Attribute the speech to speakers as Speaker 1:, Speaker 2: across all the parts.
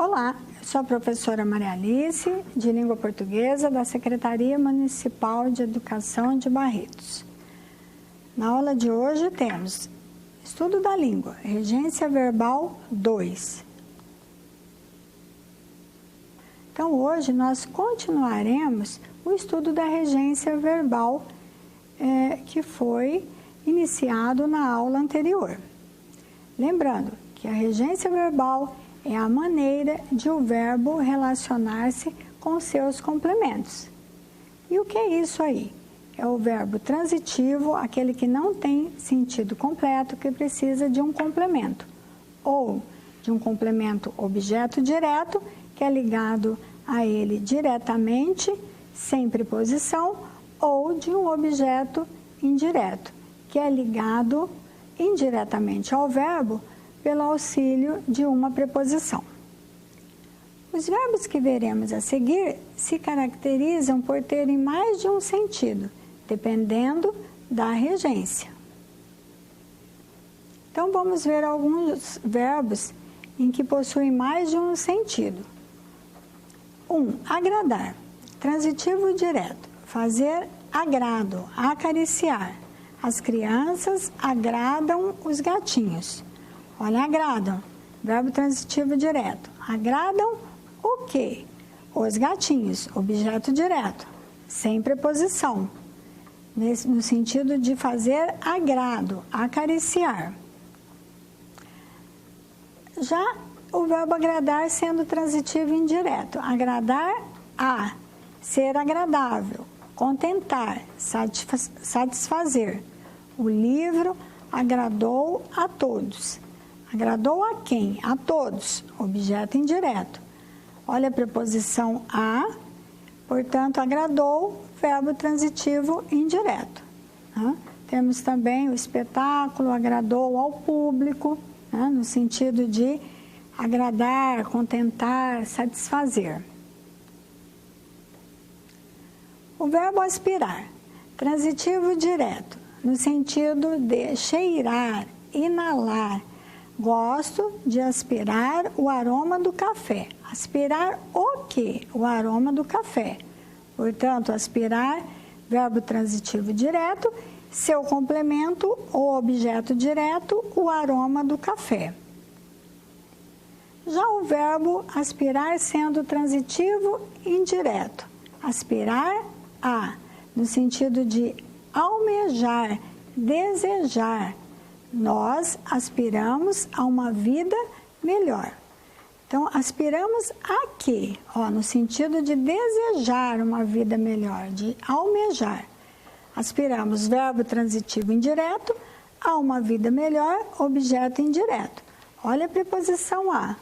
Speaker 1: Olá, eu sou a professora Maria Alice, de Língua Portuguesa, da Secretaria Municipal de Educação de Barretos. Na aula de hoje temos Estudo da Língua, Regência Verbal 2. Então, hoje nós continuaremos o estudo da regência verbal que foi iniciado na aula anterior. Lembrando que a regência verbal é a maneira de o verbo relacionar-se com seus complementos. E o que é isso aí? É o verbo transitivo, aquele que não tem sentido completo, que precisa de um complemento. Ou de um complemento objeto direto, que é ligado a ele diretamente, sem preposição, ou de um objeto indireto, que é ligado indiretamente ao verbo pelo auxílio de uma preposição. Os verbos que veremos a seguir se caracterizam por terem mais de um sentido, dependendo da regência. Então, vamos ver alguns verbos em que possuem mais de um sentido. 1. Agradar. Transitivo direto. Fazer agrado, acariciar. As crianças agradam os gatinhos. Olha, agradam, verbo transitivo direto. Agradam o quê? Os gatinhos, objeto direto, sem preposição, no sentido de fazer agrado, acariciar. Já o verbo agradar sendo transitivo indireto. Agradar a, ser agradável, contentar, satisfazer. O livro agradou a todos. Agradou a quem? A todos. Objeto indireto. Olha a preposição a, portanto, agradou, verbo transitivo indireto. Temos também o espetáculo, agradou ao público, no sentido de agradar, contentar, satisfazer. O verbo aspirar, transitivo direto, no sentido de cheirar, inalar. Gosto de aspirar o aroma do café. Aspirar o quê? O aroma do café. Portanto, aspirar, verbo transitivo direto, seu complemento, o objeto direto, o aroma do café. Já o verbo aspirar sendo transitivo indireto. Aspirar a, no sentido de almejar, desejar. Nós aspiramos a uma vida melhor. Então, aspiramos a quê? No sentido de desejar uma vida melhor, de almejar. Aspiramos, verbo transitivo indireto, a uma vida melhor, objeto indireto. Olha a preposição a.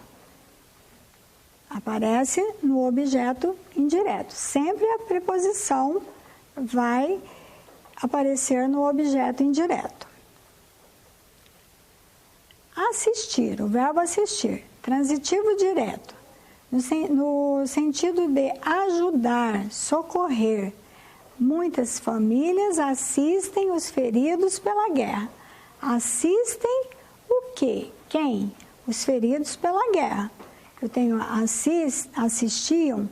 Speaker 1: Aparece no objeto indireto. Sempre a preposição vai aparecer no objeto indireto. Assistir, o verbo assistir, transitivo direto, no sentido de ajudar, socorrer. Muitas famílias assistem os feridos pela guerra. Assistem o quê? Quem? Os feridos pela guerra. Eu tenho assistiam,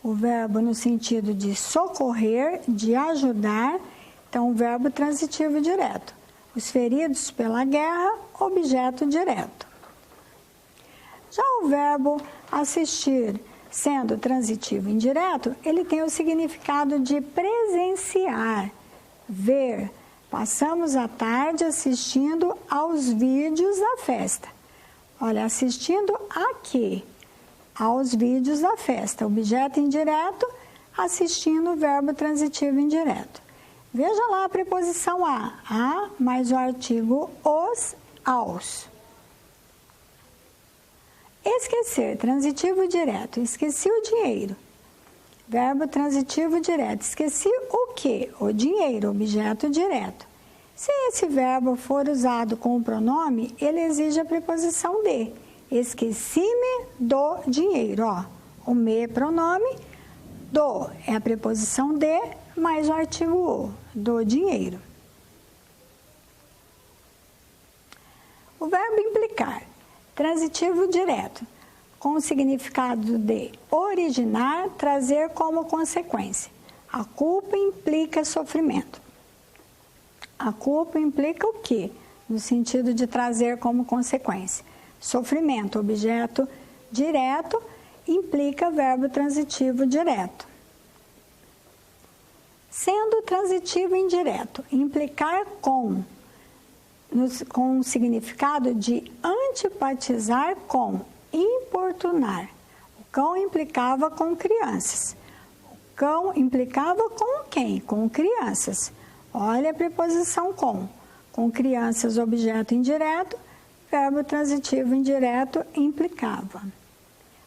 Speaker 1: o verbo no sentido de socorrer, de ajudar, então o verbo transitivo direto. Os feridos pela guerra, objeto direto. Já o verbo assistir, sendo transitivo indireto, ele tem o significado de presenciar, ver. Passamos a tarde assistindo aos vídeos da festa. Olha, assistindo a quê? Aos vídeos da festa. Objeto indireto, assistindo o verbo transitivo indireto. Veja lá a preposição a mais o artigo os, aos. Esquecer, transitivo direto, esqueci o dinheiro. Verbo transitivo direto, esqueci o quê? O dinheiro, objeto direto. Se esse verbo for usado com o pronome, ele exige a preposição de. Esqueci-me do dinheiro. O me é pronome, do é a preposição de, mais o artigo o, do dinheiro. O verbo implicar, transitivo direto. com o significado de originar, trazer como consequência. A culpa implica sofrimento. A culpa implica o quê? No sentido de trazer como consequência. Sofrimento, objeto direto, implica verbo transitivo direto. Sendo transitivo indireto, implicar com o significado de antipatizar com, importunar. O cão implicava com crianças. O cão implicava com quem? Com crianças. Olha a preposição com. Com crianças, objeto indireto, verbo transitivo indireto implicava.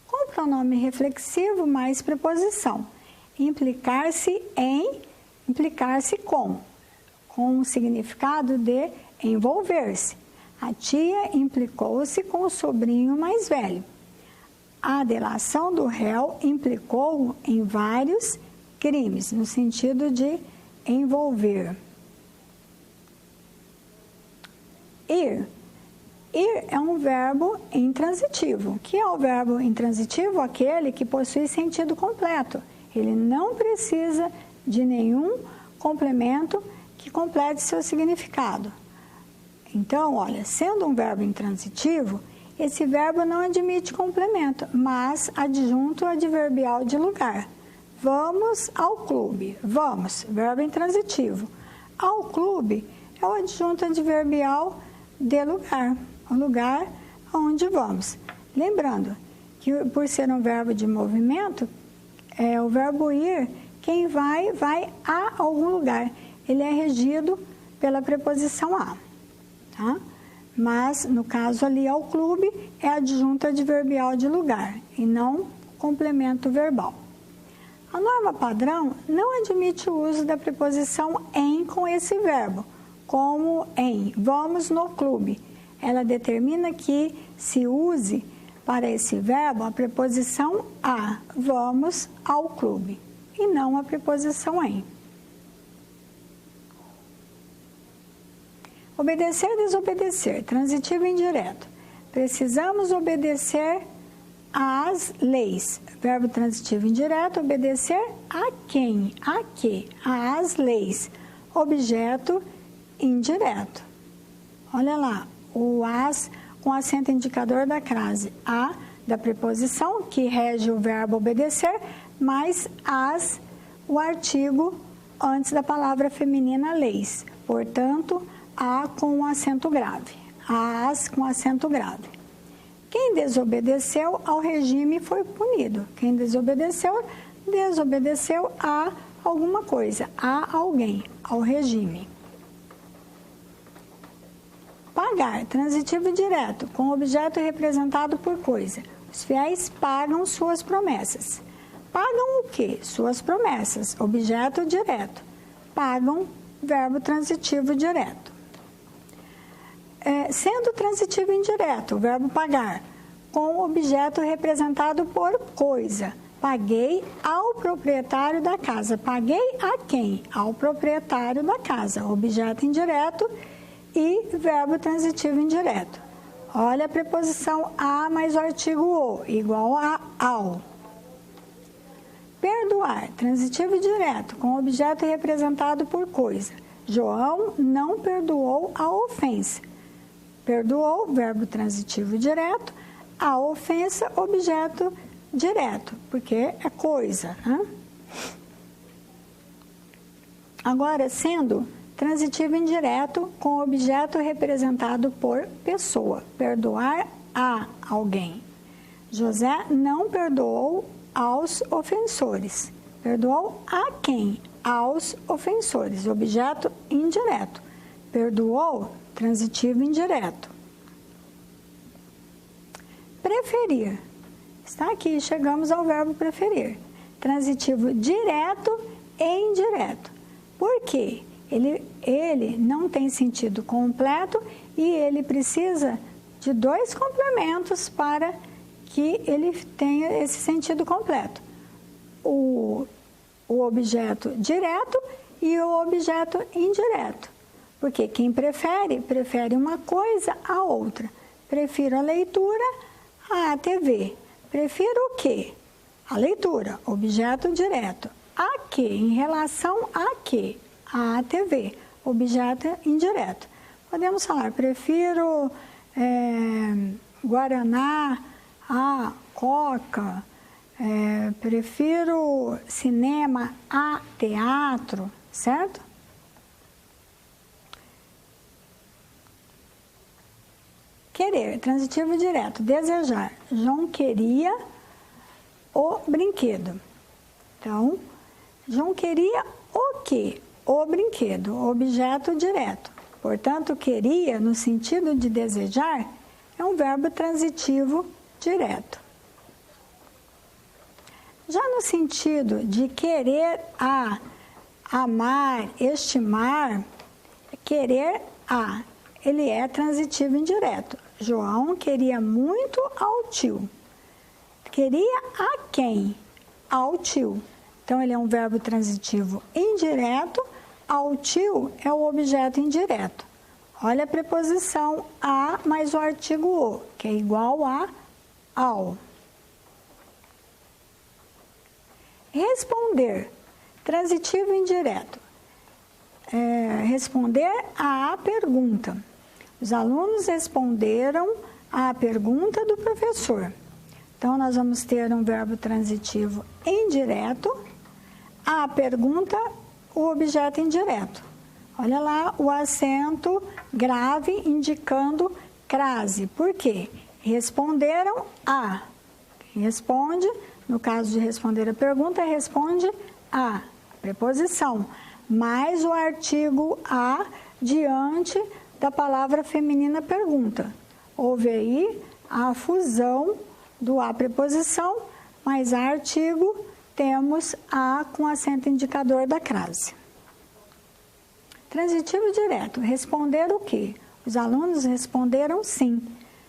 Speaker 1: Com o pronome reflexivo mais preposição. Implicar-se em, implicar-se com o significado de envolver-se. A tia implicou-se com o sobrinho mais velho. A delação do réu implicou em vários crimes, no sentido de envolver. Ir. Ir é um verbo intransitivo. O que é o verbo intransitivo? Aquele que possui sentido completo. Ele não precisa de nenhum complemento que complete seu significado. Então, olha, sendo um verbo intransitivo, esse verbo não admite complemento, mas adjunto adverbial de lugar. Vamos ao clube. Vamos, verbo intransitivo. Ao clube é o adjunto adverbial de lugar, o lugar onde vamos. Lembrando que por ser um verbo de movimento, o verbo ir, quem vai a algum lugar. Ele é regido pela preposição a. Tá? Mas, no caso ali, ao clube, é adjunto adverbial de lugar e não complemento verbal. A norma padrão não admite o uso da preposição em com esse verbo, como em vamos no clube. Ela determina que se use para esse verbo a preposição a, vamos ao clube, e não a preposição em. Obedecer, desobedecer, transitivo indireto. Precisamos obedecer às leis. Verbo transitivo indireto, obedecer a quem? A que? Às leis. Objeto indireto. Olha lá, o as com acento indicador da crase. A da preposição que rege o verbo obedecer, mais as, o artigo antes da palavra feminina leis. Portanto, a com acento grave. As com acento grave. Quem desobedeceu ao regime foi punido. Quem desobedeceu a alguma coisa, a alguém, ao regime. Pagar, transitivo direto, com objeto representado por coisa. Os fiéis pagam suas promessas. Pagam o quê? Suas promessas, objeto direto. Pagam, verbo transitivo direto. Sendo transitivo indireto, o verbo pagar, com objeto representado por coisa. Paguei ao proprietário da casa. Paguei a quem? Ao proprietário da casa. Objeto indireto e verbo transitivo indireto. Olha a preposição a mais o artigo o, igual a ao. Perdoar, transitivo direto, com objeto representado por coisa. João não perdoou a ofensa. Perdoou, verbo transitivo direto, a ofensa, objeto direto, porque é coisa. Né? Agora, sendo transitivo indireto, com objeto representado por pessoa. Perdoar a alguém. José não perdoou aos ofensores. Perdoou a quem? Aos ofensores. Objeto indireto. Perdoou, transitivo indireto. Preferir. Está aqui, chegamos ao verbo preferir. Transitivo direto e indireto. Por quê? Ele não tem sentido completo e ele precisa de dois complementos para que ele tenha esse sentido completo. O objeto direto e o objeto indireto. Porque quem prefere uma coisa à outra. Prefiro a leitura à TV. Prefiro o quê? A leitura, objeto direto. A quê? Em relação a quê? A TV, objeto indireto. Podemos falar, prefiro Guaraná a Coca, prefiro cinema a teatro, certo? Querer, transitivo direto. Desejar. João queria o brinquedo. Então, João queria o quê? O brinquedo, objeto direto. Portanto, queria, no sentido de desejar, é um verbo transitivo direto. Já no sentido de querer a, amar, estimar, querer a, ele é transitivo indireto. João queria muito ao tio. Queria a quem? Ao tio. Então, ele é um verbo transitivo indireto. Ao tio é o objeto indireto. Olha a preposição a mais o artigo o, que é igual a ao. Responder, transitivo indireto. Responder à pergunta. Os alunos responderam à pergunta do professor. Então, nós vamos ter um verbo transitivo indireto. A pergunta, o objeto indireto. Olha lá o acento grave indicando crase. Por quê? Responderam a. Responde, no caso de responder a pergunta, responde a preposição, mais o artigo a diante da palavra feminina pergunta. Houve aí a fusão do a preposição, mais artigo, temos a com acento indicador da crase. Transitivo direto. Responder o quê? Os alunos responderam sim.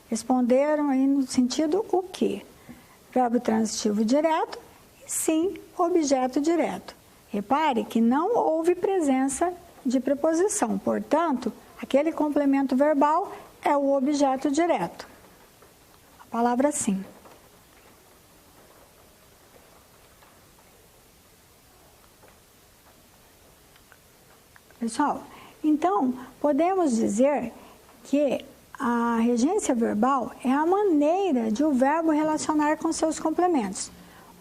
Speaker 1: Responderam aí no sentido o quê? Verbo transitivo direto e sim, objeto direto. Repare que não houve presença de preposição. Portanto, aquele complemento verbal é o objeto direto. A palavra sim. Pessoal, então, podemos dizer que a regência verbal é a maneira de o verbo relacionar com seus complementos.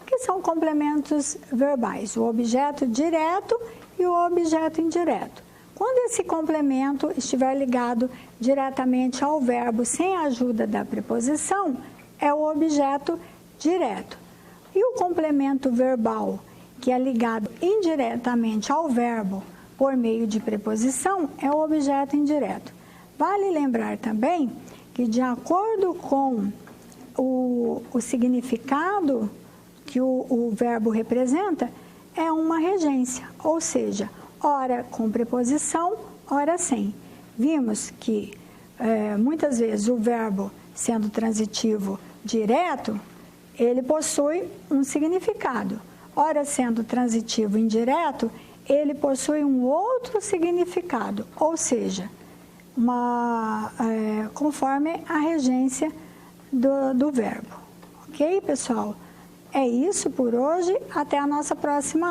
Speaker 1: O que são complementos verbais? O objeto direto e o objeto indireto. Quando esse complemento estiver ligado diretamente ao verbo sem a ajuda da preposição, é o objeto direto. E o complemento verbal, que é ligado indiretamente ao verbo por meio de preposição, é o objeto indireto. Vale lembrar também que, de acordo com o significado que o verbo representa, é uma regência, ou seja, ora com preposição, ora sem. Vimos que muitas vezes o verbo, sendo transitivo direto, ele possui um significado. Ora, sendo transitivo indireto, ele possui um outro significado, ou seja, conforme a regência do verbo. Ok, pessoal? É isso por hoje. Até a nossa próxima aula.